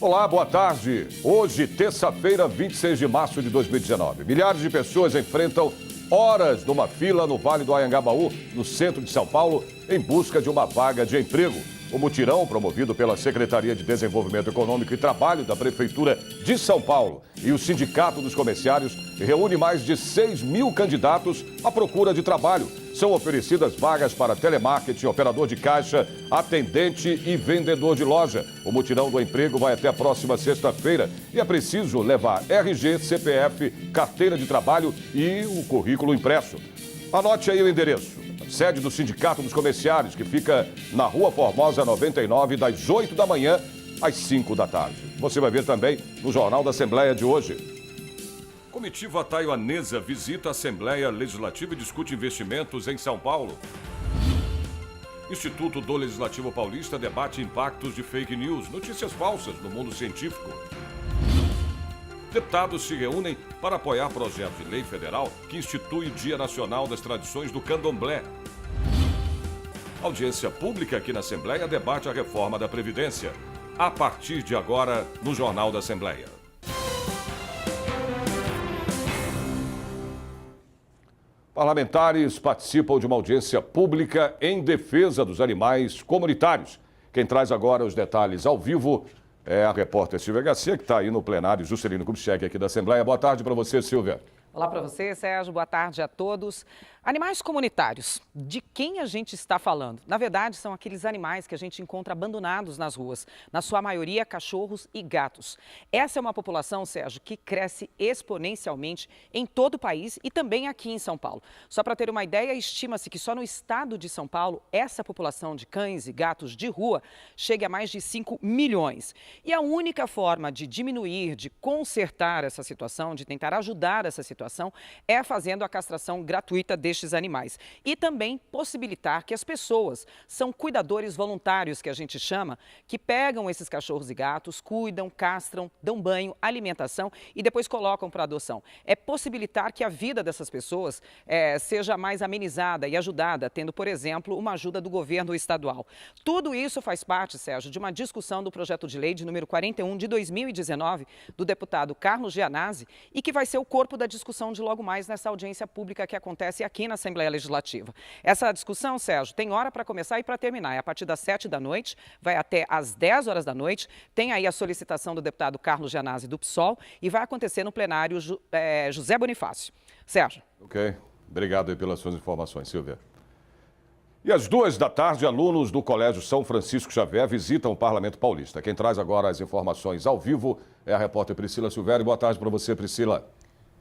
Olá, boa tarde. Hoje, terça-feira, 26 de março de 2019. Milhares de pessoas enfrentam horas numa fila no Vale do Anhangabaú, no centro de São Paulo, em busca de uma vaga de emprego. O mutirão, promovido pela Secretaria de Desenvolvimento Econômico e Trabalho da Prefeitura de São Paulo e o Sindicato dos Comerciários, reúne mais de 6 mil candidatos à procura de trabalho. São oferecidas vagas para telemarketing, operador de caixa, atendente e vendedor de loja. O mutirão do emprego vai até a próxima sexta-feira e é preciso levar RG, CPF, carteira de trabalho e o currículo impresso. Anote aí o endereço. Sede do Sindicato dos Comerciários, que fica na Rua Formosa 99, das 8 da manhã às 5 da tarde. Você vai ver também no Jornal da Assembleia de hoje. Comitiva taiwanesa visita a Assembleia Legislativa e discute investimentos em São Paulo. Instituto do Legislativo Paulista debate impactos de fake news, notícias falsas no mundo científico. Deputados se reúnem para apoiar projeto de lei federal que institui o Dia Nacional das Tradições do Candomblé. Audiência pública aqui na Assembleia debate a reforma da Previdência. A partir de agora, no Jornal da Assembleia. Parlamentares participam de uma audiência pública em defesa dos animais comunitários. Quem traz agora os detalhes ao vivo é a repórter Silvia Garcia, que está aí no plenário Juscelino Kubitschek aqui da Assembleia. Boa tarde para você, Silvia. Olá para você, Sérgio. Boa tarde a todos. Animais comunitários, de quem a gente está falando? Na verdade, são aqueles animais que a gente encontra abandonados nas ruas, na sua maioria cachorros e gatos. Essa é uma população, Sérgio, que cresce exponencialmente em todo o país e também aqui em São Paulo. Só para ter uma ideia, estima-se que só no estado de São Paulo, essa população de cães e gatos de rua chega a mais de 5 milhões. E a única forma de diminuir, de consertar essa situação, de tentar ajudar essa situação, é fazendo a castração gratuita destes animais. E também possibilitar que as pessoas, são cuidadores voluntários que a gente chama, que pegam esses cachorros e gatos, cuidam, castram, dão banho, alimentação e depois colocam para adoção. É possibilitar que a vida dessas pessoas seja mais amenizada e ajudada, tendo, por exemplo, uma ajuda do governo estadual. Tudo isso faz parte, Sérgio, de uma discussão do projeto de lei de número 41 de 2019, do deputado Carlos Gianazzi, e que vai ser o corpo da discussão de logo mais nessa audiência pública que acontece aqui na Assembleia Legislativa. Essa discussão, Sérgio, tem hora para começar e para terminar. É a partir das 7 da noite, vai até às 10 horas da noite. Tem aí a solicitação do deputado Carlos Gianazzi do PSOL e vai acontecer no plenário José Bonifácio. Sérgio. Ok. Obrigado aí pelas suas informações, Silvia. E às 2 da tarde, alunos do Colégio São Francisco Xavier visitam o Parlamento Paulista. Quem traz agora as informações ao vivo é a repórter Priscila Silvério. Boa tarde para você, Priscila.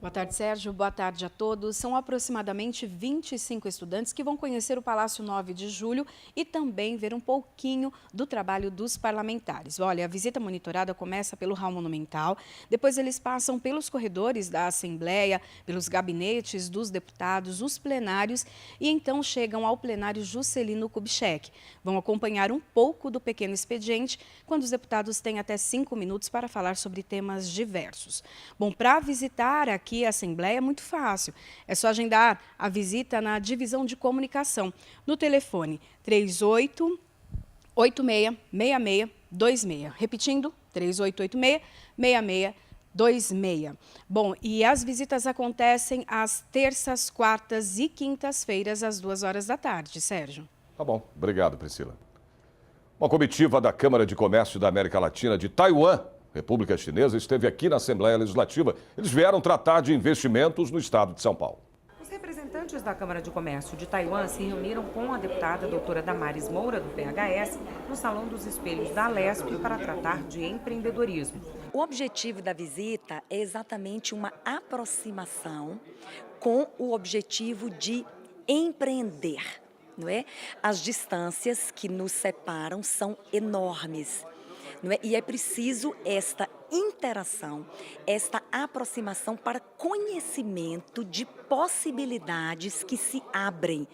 Boa tarde, Sérgio. Boa tarde a todos. São aproximadamente 25 estudantes que vão conhecer o Palácio 9 de Julho e também ver um pouquinho do trabalho dos parlamentares. Olha, a visita monitorada começa pelo hall monumental, depois eles passam pelos corredores da Assembleia, pelos gabinetes dos deputados, os plenários e então chegam ao plenário Juscelino Kubitschek. Vão acompanhar um pouco do pequeno expediente, quando os deputados têm até 5 minutos para falar sobre temas diversos. Bom, para visitar aqui a Assembleia é muito fácil. É só agendar a visita na divisão de comunicação, no telefone 3886-6626. Repetindo, 3886-6626. Bom, e as visitas acontecem às terças, quartas e quintas-feiras, às 2 horas da tarde. Sérgio. Tá bom. Obrigado, Priscila. Uma comitiva da Câmara de Comércio da América Latina de Taiwan, República Chinesa, esteve aqui na Assembleia Legislativa. Eles vieram tratar de investimentos no estado de São Paulo. Os representantes da Câmara de Comércio de Taiwan se reuniram com a deputada doutora Damares Moura, do PHS, no Salão dos Espelhos da Alesp para tratar de empreendedorismo. O objetivo da visita é exatamente uma aproximação com o objetivo de empreender, não é? As distâncias que nos separam são enormes. E é preciso esta interação, esta aproximação para conhecimento de possibilidades que se abrem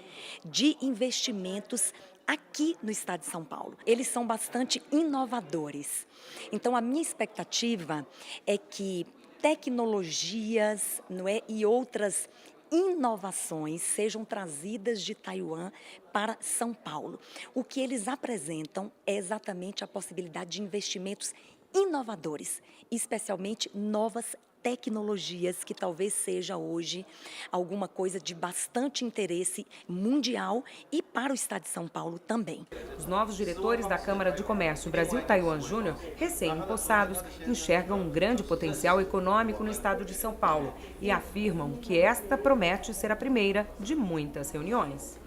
de investimentos aqui no estado de São Paulo. Eles são bastante inovadores. Então, a minha expectativa é que tecnologias, não é, e outras inovações sejam trazidas de Taiwan para São Paulo. O que eles apresentam é exatamente a possibilidade de investimentos inovadores, especialmente novas tecnologias, que talvez seja hoje alguma coisa de bastante interesse mundial e para o estado de São Paulo também. Os novos diretores da Câmara de Comércio Brasil-Taiwan Júnior, recém-empossados, enxergam um grande potencial econômico no estado de São Paulo e afirmam que esta promete ser a primeira de muitas reuniões.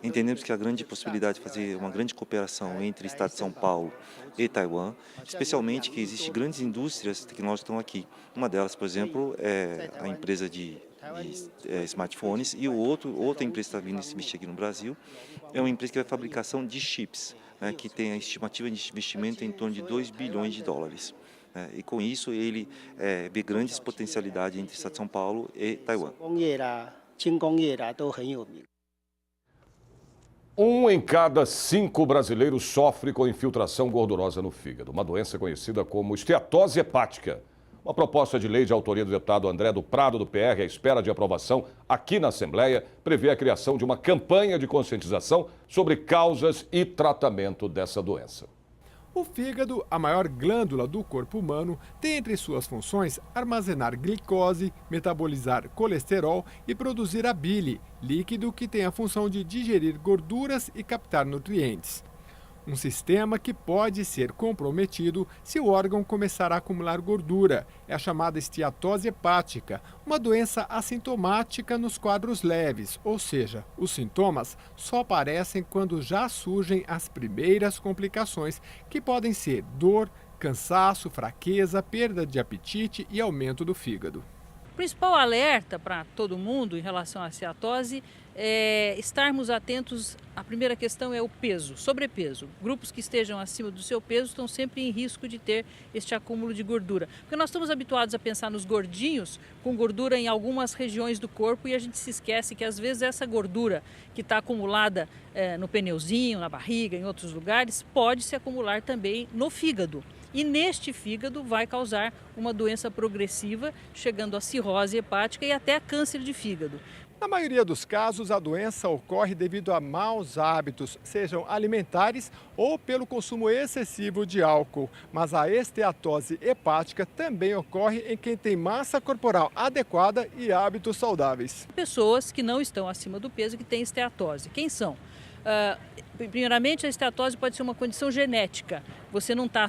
Entendemos que há grande possibilidade de fazer uma grande cooperação entre o estado de São Paulo e Taiwan, especialmente que existem grandes indústrias tecnológicas que estão aqui. Uma delas, por exemplo, é a empresa de smartphones, e outra empresa que está vindo se investir aqui no Brasil é uma empresa que vai fabricação de chips, né, que tem a estimativa de investimento em torno de 2 bilhões de dólares. E com isso ele vê grandes potencialidades entre o estado de São Paulo e Taiwan. Um em cada 5 brasileiros sofre com infiltração gordurosa no fígado, uma doença conhecida como esteatose hepática. Uma proposta de lei de autoria do deputado André do Prado, do PR, à espera de aprovação aqui na Assembleia, prevê a criação de uma campanha de conscientização sobre causas e tratamento dessa doença. O fígado, a maior glândula do corpo humano, tem entre suas funções armazenar glicose, metabolizar colesterol e produzir a bile, líquido que tem a função de digerir gorduras e captar nutrientes. Um sistema que pode ser comprometido se o órgão começar a acumular gordura. É a chamada esteatose hepática, uma doença assintomática nos quadros leves, ou seja, os sintomas só aparecem quando já surgem as primeiras complicações, que podem ser dor, cansaço, fraqueza, perda de apetite e aumento do fígado. O principal alerta para todo mundo em relação à esteatose é estarmos atentos. A primeira questão é o peso, sobrepeso. Grupos que estejam acima do seu peso estão sempre em risco de ter este acúmulo de gordura. Porque nós estamos habituados a pensar nos gordinhos com gordura em algumas regiões do corpo e a gente se esquece que às vezes essa gordura que está acumulada no pneuzinho, na barriga, em outros lugares, pode se acumular também no fígado. E neste fígado vai causar uma doença progressiva, chegando à cirrose hepática e até a câncer de fígado. Na maioria dos casos, a doença ocorre devido a maus hábitos, sejam alimentares ou pelo consumo excessivo de álcool. Mas a esteatose hepática também ocorre em quem tem massa corporal adequada e hábitos saudáveis. Pessoas que não estão acima do peso que têm esteatose. Quem são? Primeiramente, a esteatose pode ser uma condição genética. Você não está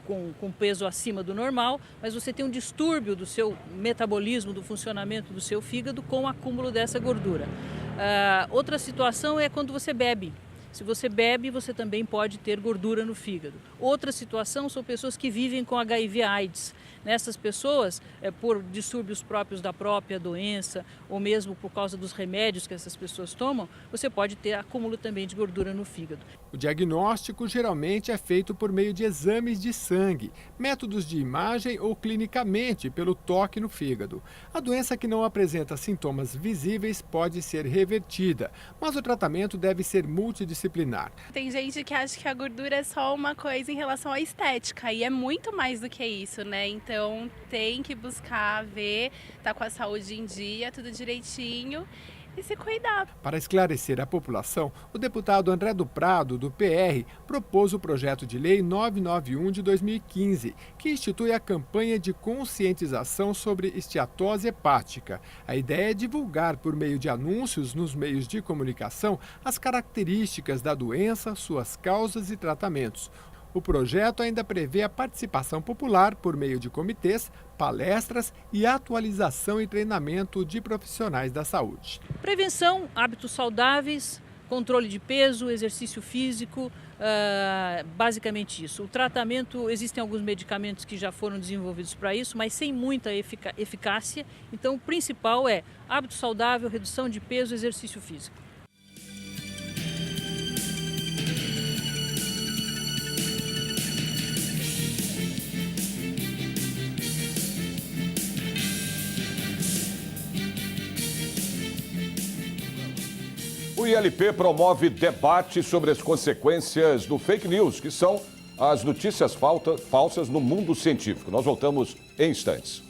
com peso acima do normal, mas você tem um distúrbio do seu metabolismo, do funcionamento do seu fígado com o acúmulo dessa gordura. Outra situação é quando você bebe. Se você bebe, você também pode ter gordura no fígado. Outra situação são pessoas que vivem com HIV/AIDS. Nessas pessoas, por distúrbios próprios da própria doença ou mesmo por causa dos remédios que essas pessoas tomam, você pode ter acúmulo também de gordura no fígado. O diagnóstico geralmente é feito por meio de exames de sangue, métodos de imagem ou clinicamente pelo toque no fígado. A doença que não apresenta sintomas visíveis pode ser revertida, mas o tratamento deve ser multidisciplinar. Tem gente que acha que a gordura é só uma coisa em relação à estética e é muito mais do que isso, né? Então tem que buscar ver, tá com a saúde em dia, tudo direitinho e se cuidar. Para esclarecer a população, o deputado André do Prado, do PR, propôs o projeto de lei 991 de 2015, que institui a campanha de conscientização sobre esteatose hepática. A ideia é divulgar por meio de anúncios nos meios de comunicação as características da doença, suas causas e tratamentos. O projeto ainda prevê a participação popular por meio de comitês, palestras e atualização e treinamento de profissionais da saúde. Prevenção, hábitos saudáveis, controle de peso, exercício físico, basicamente isso. O tratamento, existem alguns medicamentos que já foram desenvolvidos para isso, mas sem muita eficácia. Então o principal é hábito saudável, redução de peso, exercício físico. O ILP promove debate sobre as consequências do fake news, que são as notícias falsas no mundo científico. Nós voltamos em instantes.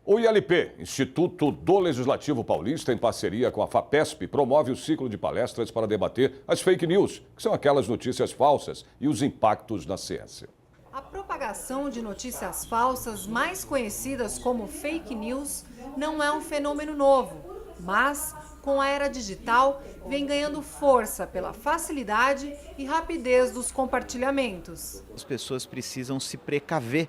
O O ILP, Instituto do Legislativo Paulista, em parceria com a FAPESP, promove o ciclo de palestras para debater as fake news, que são aquelas notícias falsas, e os impactos na ciência. A propagação de notícias falsas, mais conhecidas como fake news, não é um fenômeno novo, mas, com a era digital, vem ganhando força pela facilidade e rapidez dos compartilhamentos. As pessoas precisam se precaver,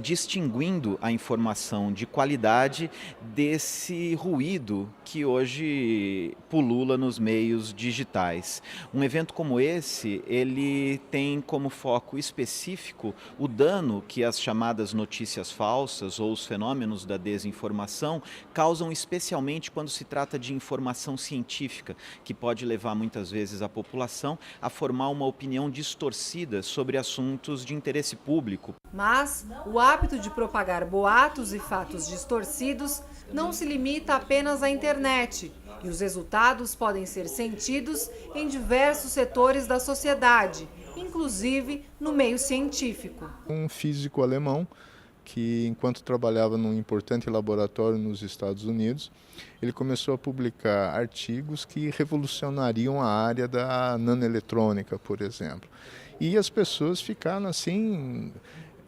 distinguindo a informação de qualidade desse ruído que hoje pulula nos meios digitais. Um evento como esse, ele tem como foco específico o dano que as chamadas notícias falsas ou os fenômenos da desinformação causam, especialmente quando se trata de informação científica, que pode levar muitas vezes a população a formar uma opinião distorcida sobre assuntos de interesse público. Mas o hábito de propagar boatos e fatos distorcidos não se limita apenas à internet, e os resultados podem ser sentidos em diversos setores da sociedade, inclusive no meio científico. Um físico alemão que, enquanto trabalhava num importante laboratório nos Estados Unidos, ele começou a publicar artigos que revolucionariam a área da nanoeletrônica, por exemplo. E as pessoas ficaram assim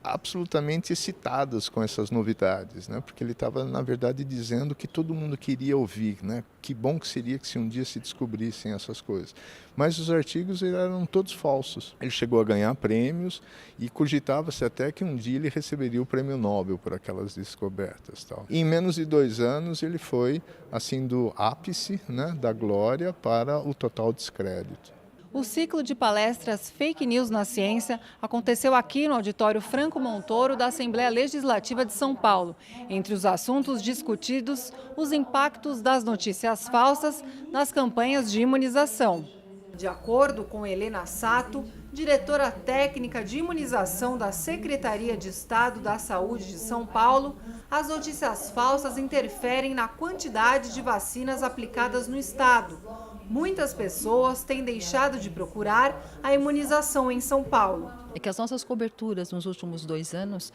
absolutamente excitadas com essas novidades, né? Porque ele estava, na verdade, dizendo que todo mundo queria ouvir, né? Que bom que seria que se um dia se descobrissem essas coisas. Mas os artigos eram todos falsos. Ele chegou a ganhar prêmios e cogitava-se até que um dia ele receberia o prêmio Nobel por aquelas descobertas, tal. E em menos de 2 anos ele foi assim do ápice, né, da glória para o total descrédito. O ciclo de palestras Fake News na Ciência aconteceu aqui no Auditório Franco Montoro da Assembleia Legislativa de São Paulo. Entre os assuntos discutidos, os impactos das notícias falsas nas campanhas de imunização. De acordo com Helena Sato, diretora técnica de imunização da Secretaria de Estado da Saúde de São Paulo, as notícias falsas interferem na quantidade de vacinas aplicadas no estado. Muitas pessoas têm deixado de procurar a imunização em São Paulo. É que as nossas coberturas nos últimos 2 anos,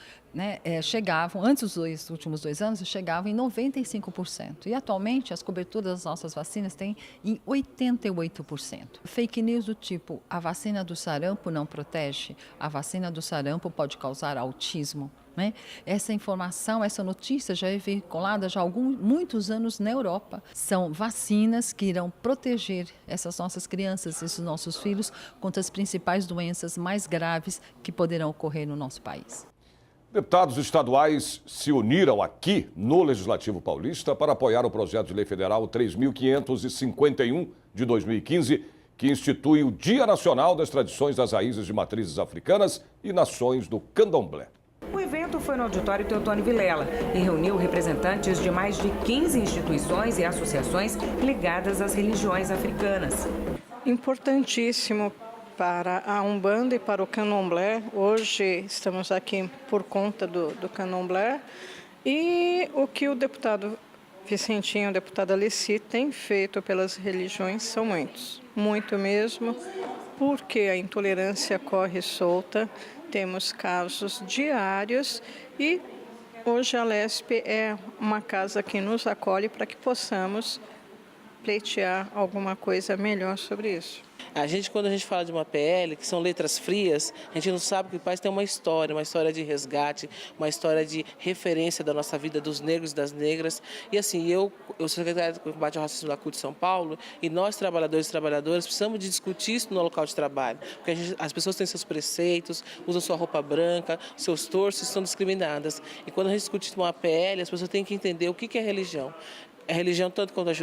chegavam, antes dos últimos 2 anos, chegavam em 95%. E atualmente as coberturas das nossas vacinas têm em 88%. Fake news do tipo, a vacina do sarampo não protege, a vacina do sarampo pode causar autismo. Essa informação, essa notícia já é veiculada já há muitos anos na Europa. São vacinas que irão proteger essas nossas crianças, esses nossos filhos, contra as principais doenças mais graves que poderão ocorrer no nosso país. Deputados estaduais se uniram aqui no Legislativo Paulista para apoiar o projeto de lei federal 3.551 de 2015, que institui o Dia Nacional das Tradições das Raízes de Matrizes Africanas e Nações do Candomblé. O evento foi no auditório Teotônio Vilela e reuniu representantes de mais de 15 instituições e associações ligadas às religiões africanas. Importantíssimo para a Umbanda e para o Candomblé. Hoje estamos aqui por conta do Candomblé. E o que o deputado Vicentinho, a deputada Alessi, tem feito pelas religiões são muitos. Muito mesmo, porque a intolerância corre solta. Temos casos diários e hoje a LESP é uma casa que nos acolhe para que possamos pleitear alguma coisa melhor sobre isso. Quando a gente fala de uma PL, que são letras frias, a gente não sabe que o país tem uma história de resgate, uma história de referência da nossa vida, dos negros e das negras. E assim, eu sou secretária de combate ao racismo da CUT de São Paulo, e nós, trabalhadores e trabalhadoras, precisamos de discutir isso no local de trabalho. Porque as pessoas têm seus preceitos, usam sua roupa branca, seus torsos, são discriminadas. E quando a gente discute uma PL, as pessoas têm que entender o que é religião. A religião, tanto quanto a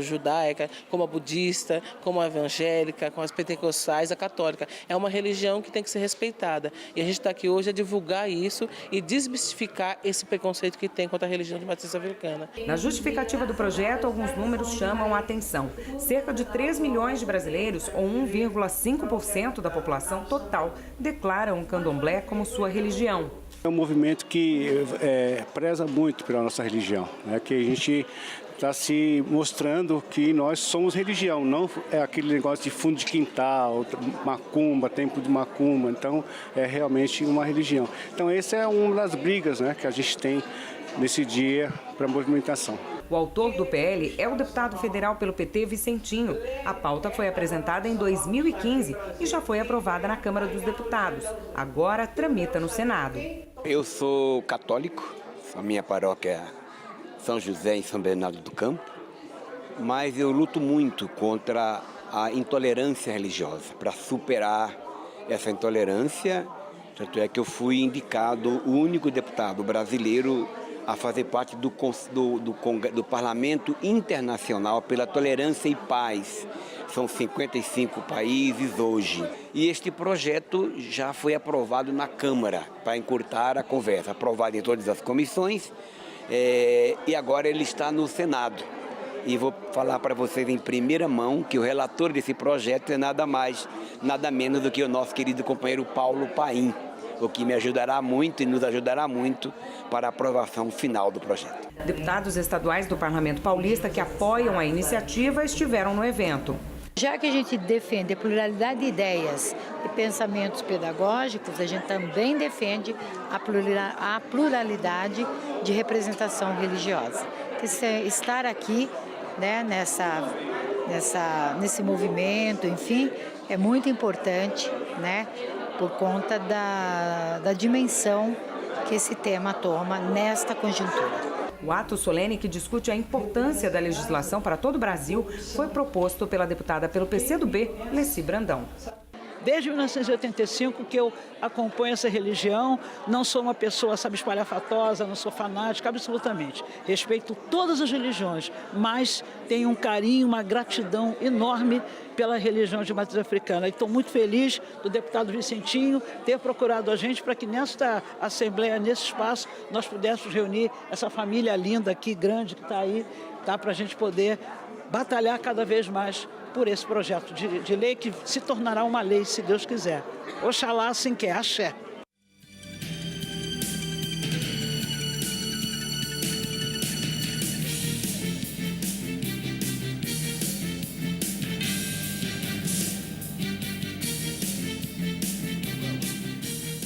judaica, como a budista, como a evangélica, como as pentecostais, a católica. É uma religião que tem que ser respeitada. E a gente está aqui hoje a divulgar isso e desmistificar esse preconceito que tem contra a religião de matriz africana. Na justificativa do projeto, alguns números chamam a atenção. Cerca de 3 milhões de brasileiros, ou 1,5% da população total, declaram o candomblé como sua religião. É um movimento que preza muito pela nossa religião, né? Que a gente está se mostrando que nós somos religião, não é aquele negócio de fundo de quintal, macumba, templo de macumba, então é realmente uma religião. Então essa é uma das brigas, né, que a gente tem nesse dia para a movimentação. O autor do PL é o deputado federal pelo PT, Vicentinho. A pauta foi apresentada em 2015 e já foi aprovada na Câmara dos Deputados. Agora tramita no Senado. Eu sou católico, a minha paróquia é São José em São Bernardo do Campo, mas eu luto muito contra a intolerância religiosa, para superar essa intolerância. Tanto é que eu fui indicado o único deputado brasileiro a fazer parte do Parlamento Internacional pela Tolerância e Paz. São 55 países hoje. E este projeto já foi aprovado na Câmara, para encurtar a conversa, aprovado em todas as comissões. E agora ele está no Senado. E vou falar para vocês em primeira mão que o relator desse projeto é nada mais, nada menos do que o nosso querido companheiro Paulo Paim, o que me ajudará muito e nos ajudará muito para a aprovação final do projeto. Deputados estaduais do Parlamento Paulista que apoiam a iniciativa estiveram no evento. Já que a gente defende a pluralidade de ideias e pensamentos pedagógicos, a gente também defende a pluralidade de representação religiosa. Estar aqui, né, nesse movimento, enfim, é muito importante, né, por conta da dimensão que esse tema toma nesta conjuntura. O ato solene que discute a importância da legislação para todo o Brasil foi proposto pela deputada pelo PCdoB, Leci Brandão. Desde 1985 que eu acompanho essa religião, não sou uma pessoa, espalhafatosa, não sou fanática, absolutamente. Respeito todas as religiões, mas tenho um carinho, uma gratidão enorme pela religião de matriz africana. E estou muito feliz do deputado Vicentinho ter procurado a gente para que nesta Assembleia, nesse espaço, nós pudéssemos reunir essa família linda aqui, grande, que está aí, tá, para a gente poder batalhar cada vez mais por esse projeto de lei que se tornará uma lei, se Deus quiser. Oxalá assim quer, axé.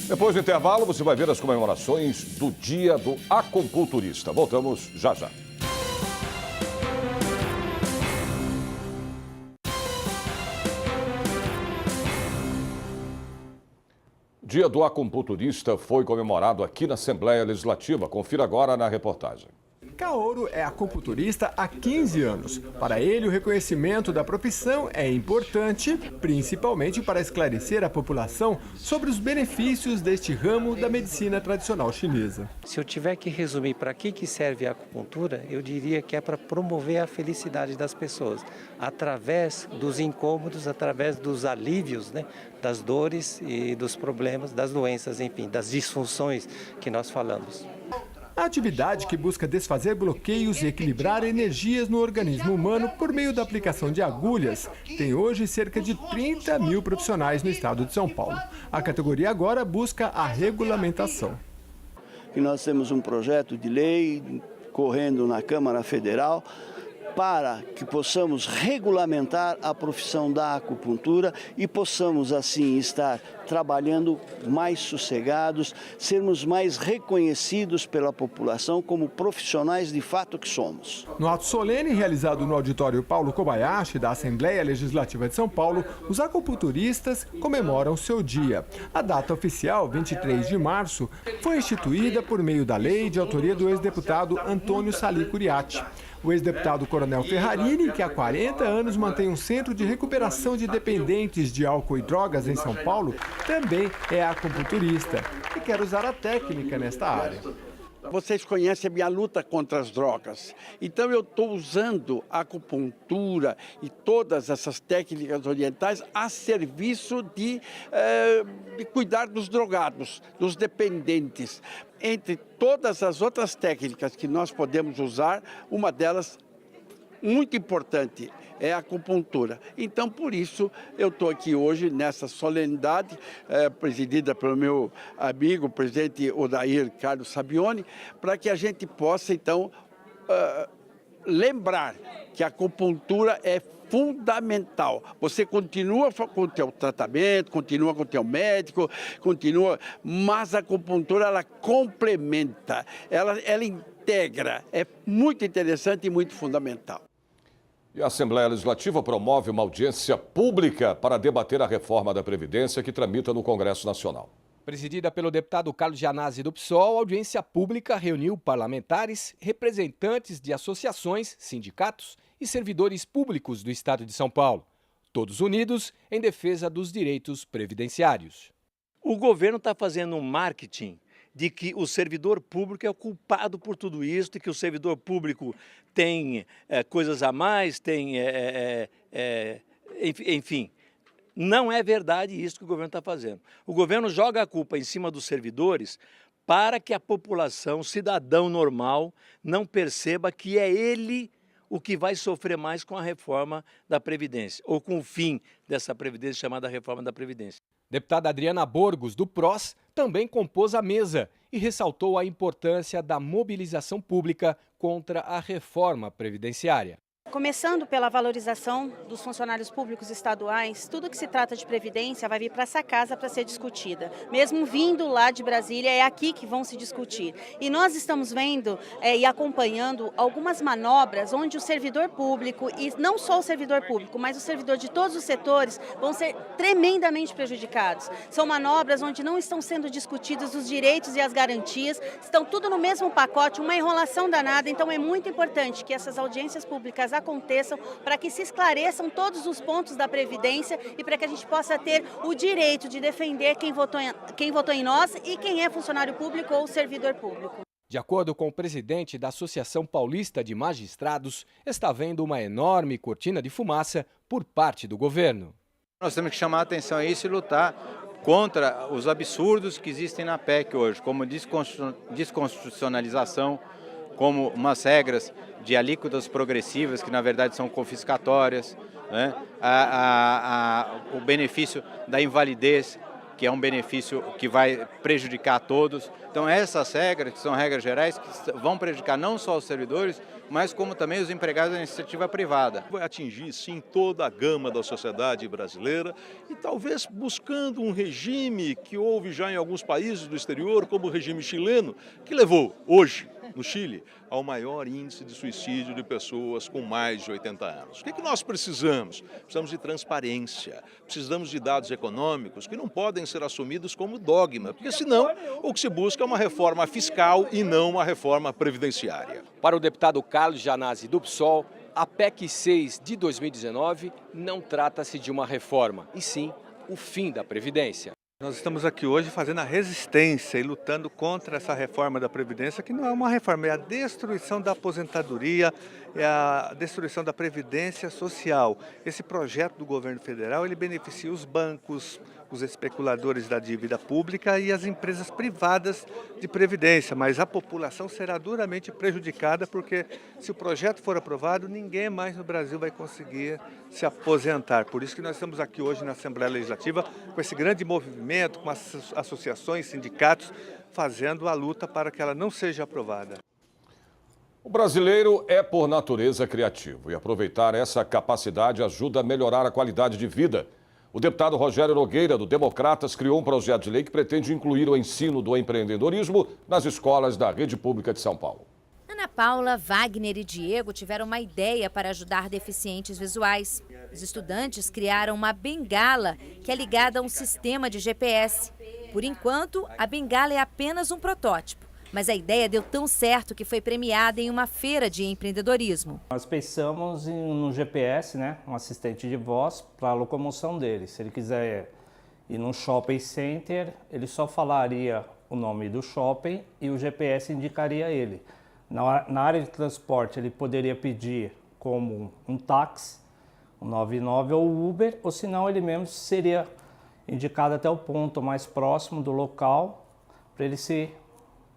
Depois do intervalo, você vai ver as comemorações do Dia do Acupunturista. Voltamos já já. Dia do Acupunturista foi comemorado aqui na Assembleia Legislativa. Confira agora na reportagem. Kaoru é acupunturista há 15 anos. Para ele, o reconhecimento da profissão é importante, principalmente para esclarecer a população sobre os benefícios deste ramo da medicina tradicional chinesa. Se eu tiver que resumir para que serve a acupuntura, eu diria que é para promover a felicidade das pessoas, através dos incômodos, através dos alívios, né, das dores e dos problemas, das doenças, enfim, das disfunções que nós falamos. A atividade que busca desfazer bloqueios e equilibrar energias no organismo humano por meio da aplicação de agulhas tem hoje cerca de 30 mil profissionais no estado de São Paulo. A categoria agora busca a regulamentação. E nós temos um projeto de lei correndo na Câmara Federal para que possamos regulamentar a profissão da acupuntura e possamos assim estar trabalhando mais sossegados, sermos mais reconhecidos pela população como profissionais de fato que somos. No ato solene realizado no auditório Paulo Kobayashi da Assembleia Legislativa de São Paulo, os acupunturistas comemoram seu dia. A data oficial, 23 de março, foi instituída por meio da lei de autoria do ex-deputado Antônio Sali Curiati. O ex-deputado Coronel Ferrarini, que há 40 anos mantém um centro de recuperação de dependentes de álcool e drogas em São Paulo, também é acupunturista e quer usar a técnica nesta área. Vocês conhecem a minha luta contra as drogas. Então eu estou usando a acupuntura e todas essas técnicas orientais a serviço de cuidar dos drogados, dos dependentes. Entre todas as outras técnicas que nós podemos usar, uma delas muito importante é a acupuntura. Então, por isso, eu estou aqui hoje nessa solenidade, presidida pelo meu amigo, o presidente Odair Carlos Sabione, para que a gente possa, então, lembrar que a acupuntura é fundamental. Você continua com o teu tratamento, continua com o teu médico, mas a acupuntura ela complementa, ela integra. É muito interessante e muito fundamental. E a Assembleia Legislativa promove uma audiência pública para debater a reforma da Previdência que tramita no Congresso Nacional. Presidida pelo deputado Carlos Gianazzi do PSOL, a audiência pública reuniu parlamentares, representantes de associações, sindicatos e servidores públicos do estado de São Paulo, todos unidos em defesa dos direitos previdenciários. O governo está fazendo um marketing de que o servidor público é o culpado por tudo isso, e que o servidor público tem coisas a mais, enfim. Não é verdade isso que o governo está fazendo. O governo joga a culpa em cima dos servidores para que a população, o cidadão normal, não perceba que é ele o que vai sofrer mais com a reforma da Previdência, ou com o fim dessa Previdência chamada reforma da Previdência. Deputada Adriana Borgos, do PROS, também compôs a mesa e ressaltou a importância da mobilização pública contra a reforma previdenciária. Começando pela valorização dos funcionários públicos estaduais, tudo que se trata de previdência vai vir para essa casa para ser discutida. Mesmo vindo lá de Brasília, é aqui que vão se discutir. E nós estamos vendo e acompanhando algumas manobras onde o servidor público, e não só o servidor público, mas o servidor de todos os setores, vão ser tremendamente prejudicados. São manobras onde não estão sendo discutidos os direitos e as garantias, estão tudo no mesmo pacote, uma enrolação danada. Então é muito importante que essas audiências públicas aconteçam para que se esclareçam todos os pontos da Previdência e para que a gente possa ter o direito de defender quem votou em nós e quem é funcionário público ou servidor público. De acordo com o presidente da Associação Paulista de Magistrados, está havendo uma enorme cortina de fumaça por parte do governo. Nós temos que chamar a atenção a isso e lutar contra os absurdos que existem na PEC hoje, como desconstitucionalização, como umas regras de alíquotas progressivas, que na verdade são confiscatórias, né? O benefício da invalidez, que é um benefício que vai prejudicar a todos. Então essas regras, que são regras gerais, que vão prejudicar não só os servidores, mas como também os empregados da iniciativa privada. Vai atingir, sim, toda a gama da sociedade brasileira e talvez buscando um regime que houve já em alguns países do exterior, como o regime chileno, que levou hoje, no Chile, ao maior índice de suicídio de pessoas com mais de 80 anos. O que nós precisamos? Precisamos de transparência, precisamos de dados econômicos que não podem ser assumidos como dogma, porque senão o que se busca é uma reforma fiscal e não uma reforma previdenciária. Para o deputado Carlos Gianazzi do PSOL, a PEC 6 de 2019 não trata-se de uma reforma, e sim o fim da Previdência. Nós estamos aqui hoje fazendo a resistência e lutando contra essa reforma da Previdência, que não é uma reforma, é a destruição da aposentadoria, é a destruição da Previdência Social. Esse projeto do governo federal, ele beneficia os bancos, os especuladores da dívida pública e as empresas privadas de previdência, mas a população será duramente prejudicada porque se o projeto for aprovado, ninguém mais no Brasil vai conseguir se aposentar. Por isso que nós estamos aqui hoje na Assembleia Legislativa com esse grande movimento, com as associações, sindicatos, fazendo a luta para que ela não seja aprovada. O brasileiro é, por natureza, criativo e aproveitar essa capacidade ajuda a melhorar a qualidade de vida. O deputado Rogério Nogueira, do Democratas, criou um projeto de lei que pretende incluir o ensino do empreendedorismo nas escolas da rede pública de São Paulo. Ana Paula, Wagner e Diego tiveram uma ideia para ajudar deficientes visuais. Os estudantes criaram uma bengala que é ligada a um sistema de GPS. Por enquanto, a bengala é apenas um protótipo. Mas a ideia deu tão certo que foi premiada em uma feira de empreendedorismo. Nós pensamos no GPS, né, um assistente de voz para a locomoção dele. Se ele quiser ir num shopping center, ele só falaria o nome do shopping e o GPS indicaria ele. Na área de transporte, ele poderia pedir como um táxi, um 99 ou Uber, ou senão ele mesmo seria indicado até o ponto mais próximo do local para ele se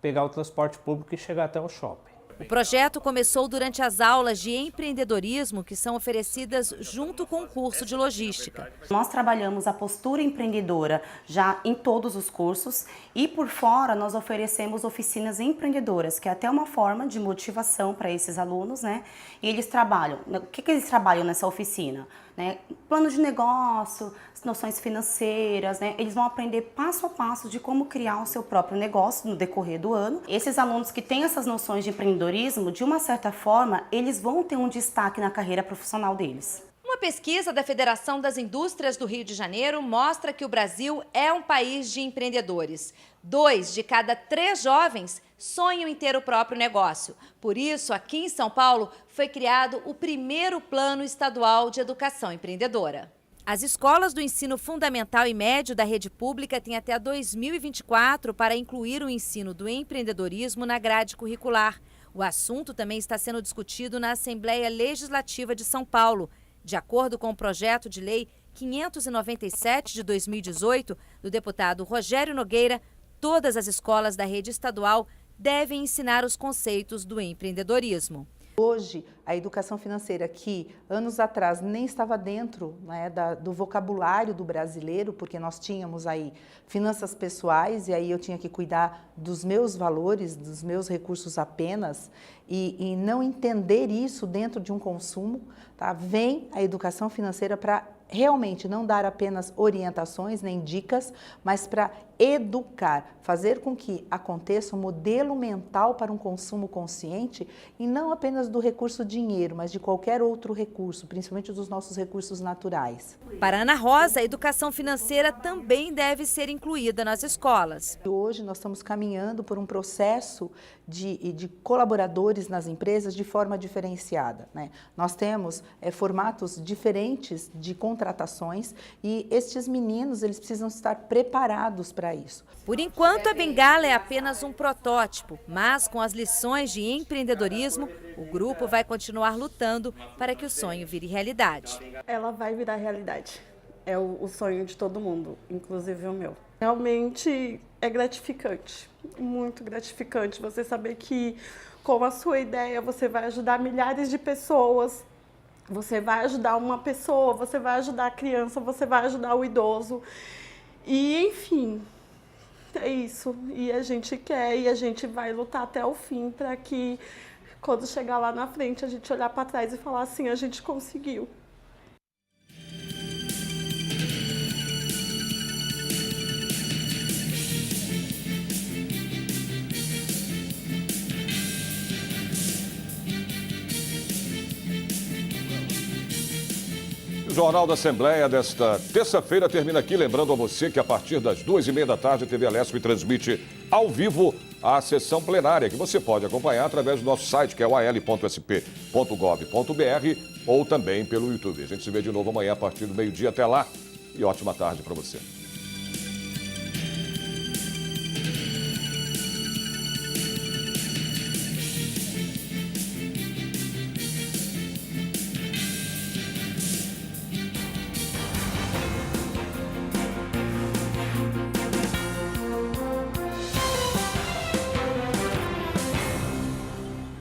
pegar o transporte público e chegar até o shopping. O projeto começou durante as aulas de empreendedorismo que são oferecidas junto com o curso de logística. Nós trabalhamos a postura empreendedora já em todos os cursos e por fora nós oferecemos oficinas empreendedoras, que é até uma forma de motivação para esses alunos, né? E eles trabalham, o que eles trabalham nessa oficina? Né? Plano de negócio, noções financeiras, né? Eles vão aprender passo a passo de como criar o seu próprio negócio no decorrer do ano. Esses alunos que têm essas noções de empreendedorismo, de uma certa forma, eles vão ter um destaque na carreira profissional deles. Uma pesquisa da Federação das Indústrias do Rio de Janeiro mostra que o Brasil é um país de empreendedores. 2 de cada 3 jovens sonham em ter o próprio negócio. Por isso, aqui em São Paulo, foi criado o primeiro Plano Estadual de Educação Empreendedora. As escolas do ensino fundamental e médio da rede pública têm até 2024 para incluir o ensino do empreendedorismo na grade curricular. O assunto também está sendo discutido na Assembleia Legislativa de São Paulo. De acordo com o projeto de lei 597 de 2018, do deputado Rogério Nogueira, todas as escolas da rede estadual devem ensinar os conceitos do empreendedorismo. Hoje, a educação financeira, que anos atrás nem estava dentro, né, do vocabulário do brasileiro, porque nós tínhamos aí finanças pessoais e aí eu tinha que cuidar dos meus valores, dos meus recursos apenas e não entender isso dentro de um consumo, tá? Vem a educação financeira para realmente não dar apenas orientações nem dicas, mas para educar, fazer com que aconteça um modelo mental para um consumo consciente e não apenas do recurso dinheiro, mas de qualquer outro recurso, principalmente dos nossos recursos naturais. Para Ana Rosa, a educação financeira também deve ser incluída nas escolas. Hoje nós estamos caminhando por um processo de colaboradores nas empresas de forma diferenciada, né? Nós temos formatos diferentes de contratações e estes meninos eles precisam estar preparados para isso. Por enquanto, a bengala é apenas um protótipo, mas com as lições de empreendedorismo, o grupo vai continuar lutando para que o sonho vire realidade. Ela vai virar realidade. É o sonho de todo mundo, inclusive o meu. Realmente é gratificante, muito gratificante você saber que com a sua ideia você vai ajudar milhares de pessoas, você vai ajudar uma pessoa, você vai ajudar a criança, você vai ajudar o idoso e enfim, é isso. E a gente quer e a gente vai lutar até o fim para que quando chegar lá na frente a gente olhar para trás e falar assim, a gente conseguiu. O Jornal da Assembleia desta terça-feira termina aqui, lembrando a você que a partir das 2h30 da tarde a TV Alesp transmite ao vivo a sessão plenária, que você pode acompanhar através do nosso site, que é o al.sp.gov.br ou também pelo YouTube. A gente se vê de novo amanhã a partir do meio-dia. Até lá e ótima tarde para você.